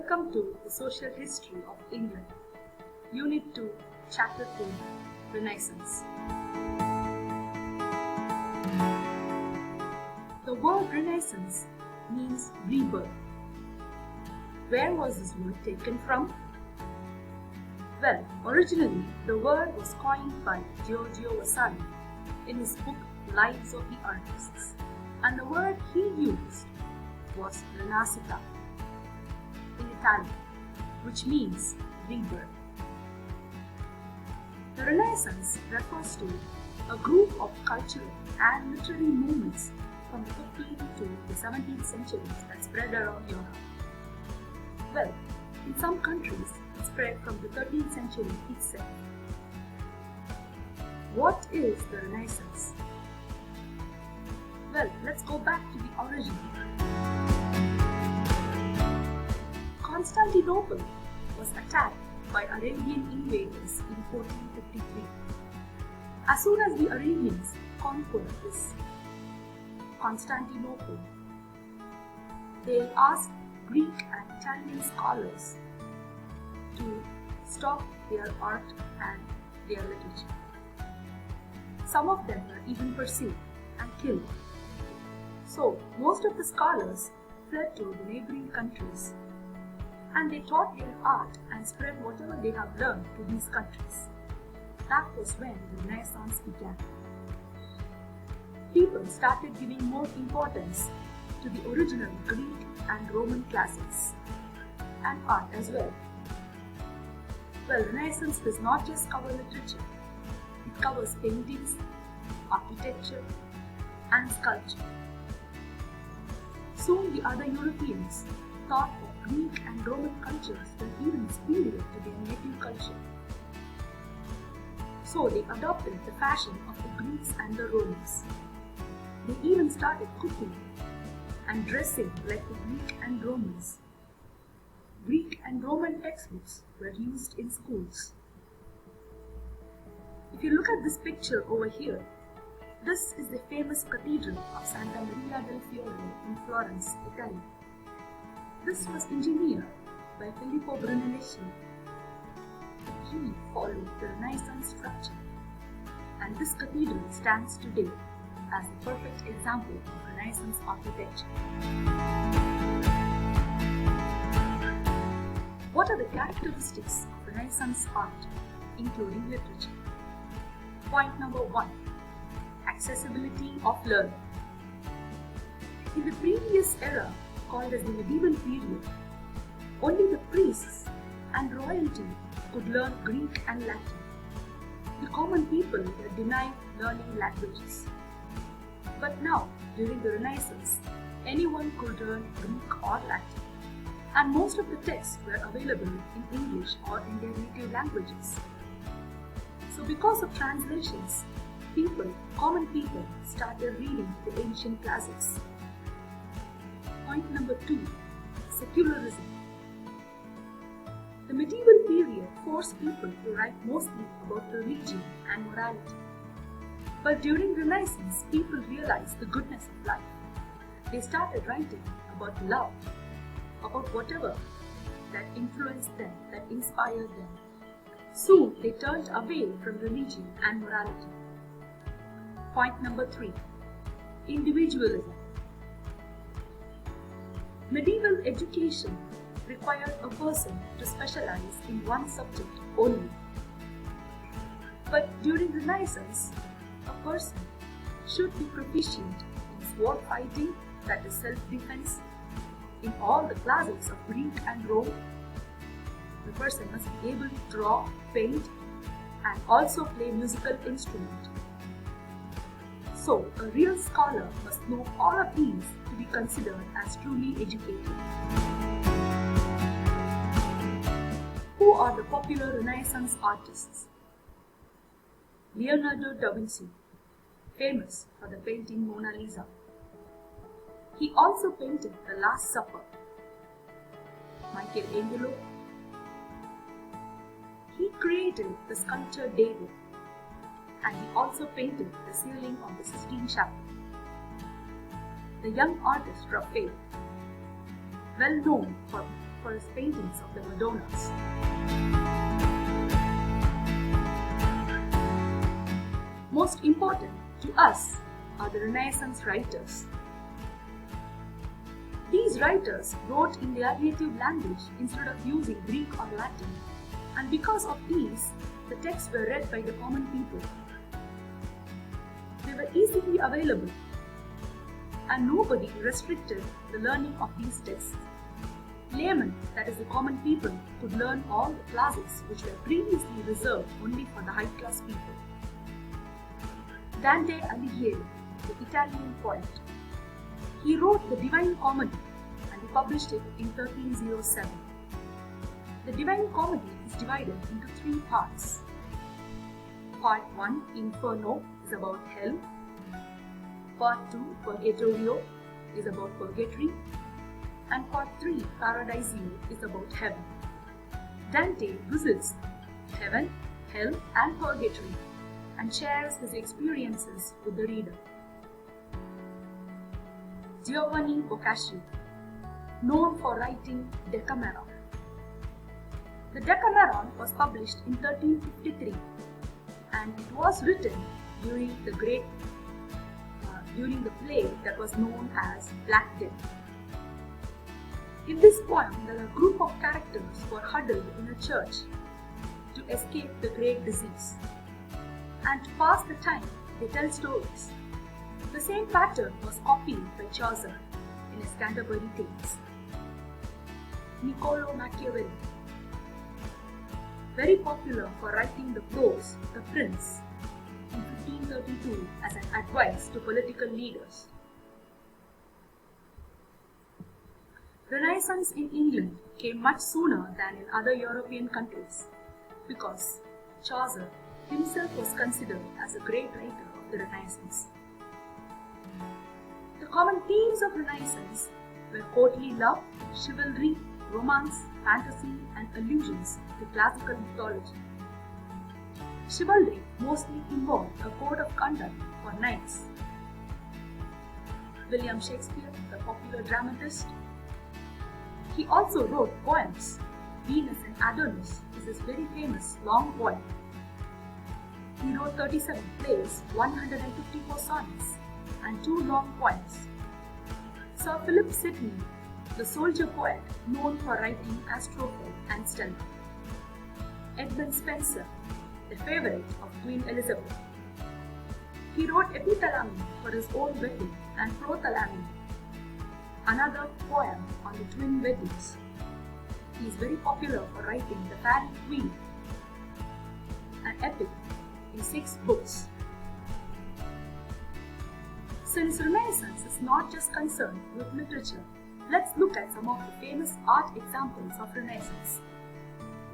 Welcome to the Social History of England, Unit 2, Chapter 2, Renaissance. The word Renaissance means rebirth. Where was this word taken from? Well, originally the word was coined by Giorgio Vasari in his book Lives of the Artists, and the word he used was Rinascita in Italian, which means rebirth. The Renaissance refers to a group of cultural and literary movements from the 15th to the 17th centuries that spread around Europe. Well, in some countries, it spread from the 13th century itself. What is the Renaissance? Well, let's go back to the origin. Constantinople was attacked by Arabian invaders in 1453. As soon as the Arabians conquered this Constantinople, they asked Greek and Italian scholars to stop their art and their literature. Some of them were even pursued and killed. So, most of the scholars fled to the neighboring countries, and they taught their art and spread whatever they have learned to these countries. That was when the Renaissance began. People started giving more importance to the original Greek and Roman classics and art as well. Well, Renaissance does not just cover literature, it covers paintings, architecture, and sculpture. Soon the other Europeans thought that Greek and Roman cultures were even superior to their native culture. So they adopted the fashion of the Greeks and the Romans. They even started cooking and dressing like the Greek and Romans. Greek and Roman textbooks were used in schools. If you look at this picture over here, this is the famous Cathedral of Santa Maria del Fiore in Florence, Italy. This was engineered by Filippo Brunelleschi. He followed the Renaissance structure, and this cathedral stands today as a perfect example of Renaissance architecture. What are the characteristics of Renaissance art, including literature? Point number 1. Accessibility of learning. In the previous era, called as the medieval period, only the priests and royalty could learn Greek and Latin. The common people were denied learning languages. But now, during the Renaissance, anyone could learn Greek or Latin, and most of the texts were available in English or in their native languages. So because of translations, common people started reading the ancient classics. Point number 2. Secularism. The medieval period forced people to write mostly about religion and morality. But during Renaissance, people realized the goodness of life. They started writing about love, about whatever that influenced them, that inspired them. Soon they turned away from religion and morality. Point number 3. Individualism. Medieval education required a person to specialize in one subject only. But during Renaissance, a person should be proficient in sword fighting, that is self-defense, in all the classics of Greek and Rome. The person must be able to draw, paint, and also play musical instrument. So, a real scholar must know all of these to be considered as truly educated. Who are the popular Renaissance artists? Leonardo da Vinci, famous for the painting Mona Lisa. He also painted The Last Supper. Michelangelo. He created the sculpture David, and he also painted the ceiling of the Sistine Chapel. The young artist Raphael, well known for for his paintings of the Madonnas. Most important to us are the Renaissance writers. These writers wrote in their native language instead of using Greek or Latin, and because of these, the texts were read by the common people. They were easily available, and nobody restricted the learning of these texts. Laymen, that is the common people, could learn all the classics which were previously reserved only for the high-class people. Dante Alighieri, the Italian poet. He wrote the Divine Comedy and he published it in 1307. The Divine Comedy is divided into 3 parts. Part 1, Inferno, is about hell. Part 2, Purgatorio, is about purgatory. And Part 3, Paradiso, is about heaven. Dante visits heaven, hell and purgatory and shares his experiences with the reader. Giovanni Boccaccio, known for writing Decameron. The Decameron was published in 1353 and it was written during the plague that was known as Black Death. In this poem, a group of characters were huddled in a church to escape the great disease. And to pass the time, they tell stories. The same pattern was copied by Chaucer in his Canterbury Tales. Niccolo Machiavelli, very popular for writing the prose The Prince in 1532 as an advice to political leaders. Renaissance in England came much sooner than in other European countries because Chaucer himself was considered as a great writer of the Renaissance. The common themes of Renaissance were courtly love, chivalry, romance, fantasy, and allusions to classical mythology. Chivalry mostly involved a code of conduct for knights. William Shakespeare, the popular dramatist, he also wrote poems. Venus and Adonis is his very famous long poem. He wrote 37 plays, 154 sonnets, and 2 long poems. Sir Philip Sidney, the soldier poet known for writing Astrophel and Stella. Edmund Spenser, the favourite of Queen Elizabeth. He wrote Epithalamy for his own wedding and Prothalamy, another poem on the twin weddings. He is very popular for writing The Faerie Queene, an epic in 6 books. Since Renaissance is not just concerned with literature, let's look at some of the famous art examples of Renaissance.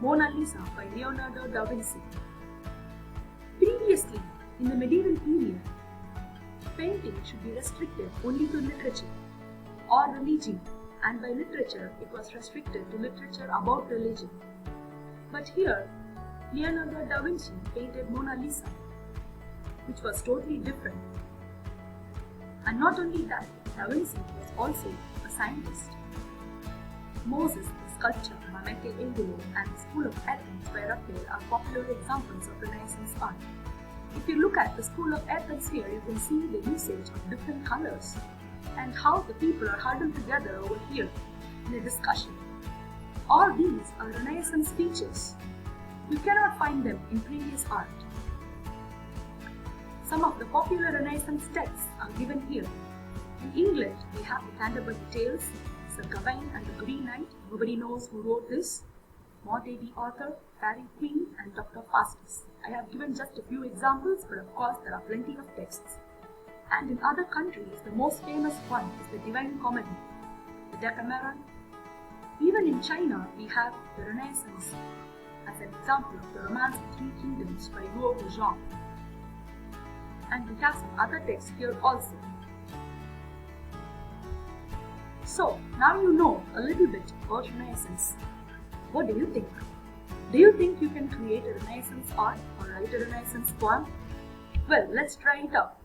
Mona Lisa by Leonardo da Vinci. Previously, in the medieval period, painting should be restricted only to literature or religion, and by literature it was restricted to literature about religion. But here, Leonardo da Vinci painted Mona Lisa, which was totally different. And not only that, Da Vinci was also a scientist. Moses, the sculpture by Michelangelo, and the School of Athens by Raphael are popular examples of Renaissance art. If you look at the School of Athens here, you can see the usage of different colors and how the people are huddled together over here in a discussion. All these are Renaissance features. You cannot find them in previous art. Some of the popular Renaissance texts are given here. In England, we have the Canterbury Tales, Sir Gawain and the Green Knight, nobody knows who wrote this, Maud the Author, Faerie Queene, and Dr. Faustus. I have given just a few examples, but of course there are plenty of texts. And in other countries, the most famous one is the Divine Comedy, the Decameron. Even in China, we have the Renaissance as an example of the Romance of 3 Kingdoms by Luo Zhang. And we have some other texts here also. So, now you know a little bit about Renaissance. What do you think? Do you think you can create a Renaissance art or write a Renaissance poem? Well, let's try it out.